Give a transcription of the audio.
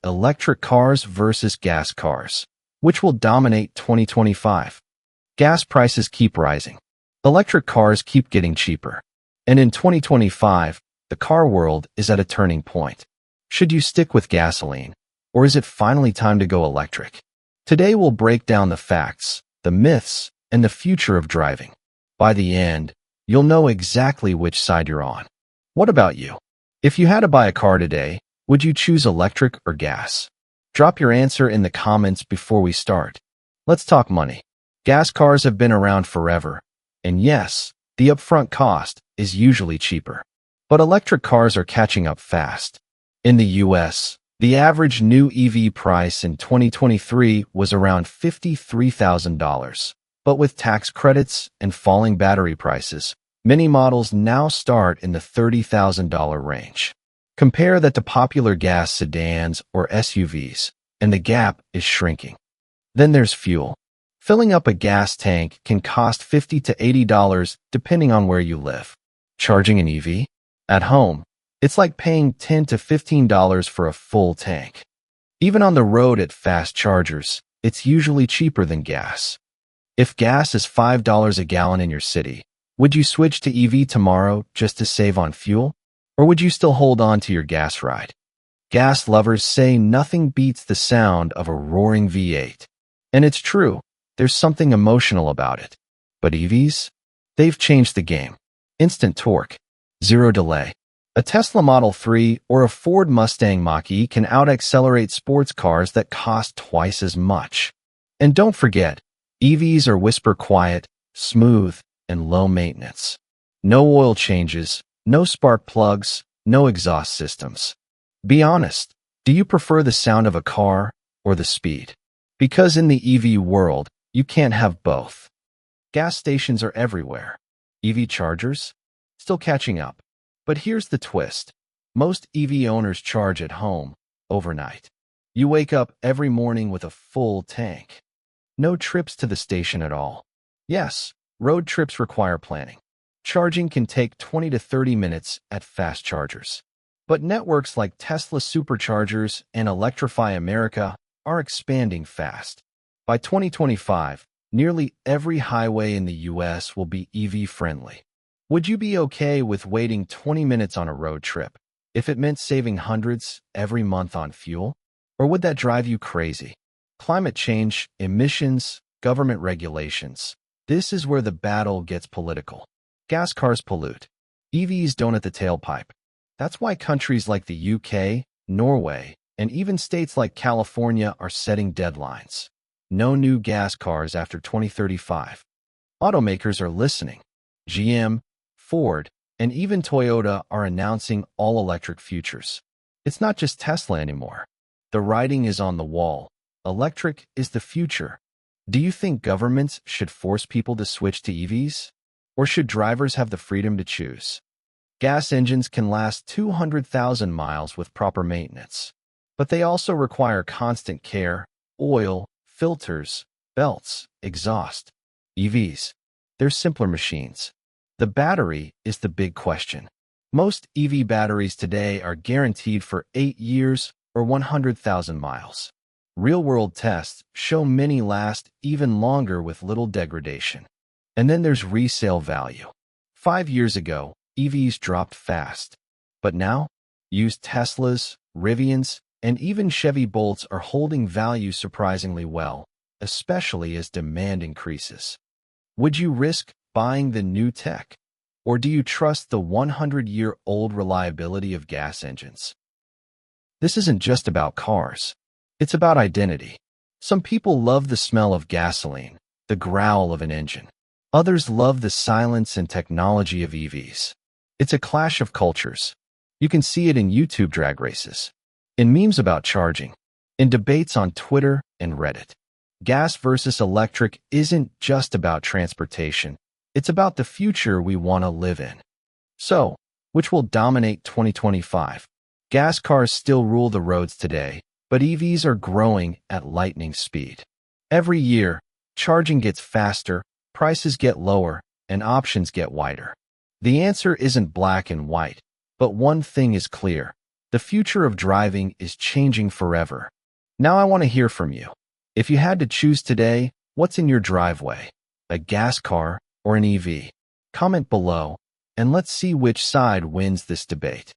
electric cars versus gas cars. Which will dominate 2025? Gas prices keep rising. Electric cars keep getting cheaper. And in 2025, the car world is at a turning point. Should you stick with gasoline, or is it finally time to go electric? Today we'll break down the facts, the myths, and the future of driving. By the end, you'll know exactly which side you're on. What about you? If you had to buy a car today, would you choose electric or gas? Drop your answer in the comments before we start. Let's talk money. Gas cars have been around forever, and yes, the upfront cost is usually cheaper. But electric cars are catching up fast. In the US, the average new EV price in 2023 was around $53,000. But with tax credits and falling battery prices, many models now start in the $30,000 range. Compare that to popular gas sedans or SUVs, and the gap is shrinking. Then there's fuel. Filling up a gas tank can cost $50 to $80 depending on where you live. Charging an EV? At home, it's like paying $10 to $15 for a full tank. Even on the road at fast chargers, it's usually cheaper than gas. If gas is $5 a gallon in your city, would you switch to EV tomorrow just to save on fuel? Or would you still hold on to your gas ride? Gas lovers say nothing beats the sound of a roaring V8. And it's true, there's something emotional about it. But EVs? They've changed the game. Instant torque. Zero delay. A Tesla Model 3 or a Ford Mustang Mach-E can out-accelerate sports cars that cost twice as much. And don't forget, EVs are whisper quiet, smooth, and low maintenance. No oil changes, no spark plugs, no exhaust systems. Be honest, do you prefer the sound of a car or the speed? Because in the EV world, you can't have both. Gas stations are everywhere. EV chargers? Still catching up. But here's the twist. Most EV owners charge at home, overnight. You wake up every morning with a full tank. No trips to the station at all. Yes, road trips require planning. Charging can take 20 to 30 minutes at fast chargers. But networks like Tesla Superchargers and Electrify America are expanding fast. By 2025, nearly every highway in the US will be EV-friendly. Would you be okay with waiting 20 minutes on a road trip if it meant saving hundreds every month on fuel? Or would that drive you crazy? Climate change, emissions, government regulations. This is where the battle gets political. Gas cars pollute. EVs don't at the tailpipe. That's why countries like the UK, Norway, and even states like California are setting deadlines. No new gas cars after 2035. Automakers are listening. GM, Ford, and even Toyota are announcing all-electric futures. It's not just Tesla anymore. The writing is on the wall. Electric is the future. Do you think governments should force people to switch to EVs? Or should drivers have the freedom to choose? Gas engines can last 200,000 miles with proper maintenance. But they also require constant care, oil, filters, belts, exhaust. EVs. They're simpler machines. The battery is the big question. Most EV batteries today are guaranteed for 8 years or 100,000 miles. Real-world tests show many last even longer with little degradation. And then there's resale value. 5 years ago, EVs dropped fast. But now, used Teslas, Rivians, and even Chevy Bolts are holding value surprisingly well, especially as demand increases. Would you risk buying the new tech? Or do you trust the 100-year-old reliability of gas engines? This isn't just about cars. It's about identity. Some people love the smell of gasoline, the growl of an engine. Others love the silence and technology of EVs. It's a clash of cultures. You can see it in YouTube drag races, in memes about charging, in debates on Twitter and Reddit. Gas versus electric isn't just about transportation. It's about the future we want to live in. So, which will dominate 2025? Gas cars still rule the roads today, but EVs are growing at lightning speed. Every year, charging gets faster, prices get lower, and options get wider. The answer isn't black and white, but one thing is clear. The future of driving is changing forever. Now I want to hear from you. If you had to choose today, what's in your driveway? A gas car or an EV? Comment below, and let's see which side wins this debate.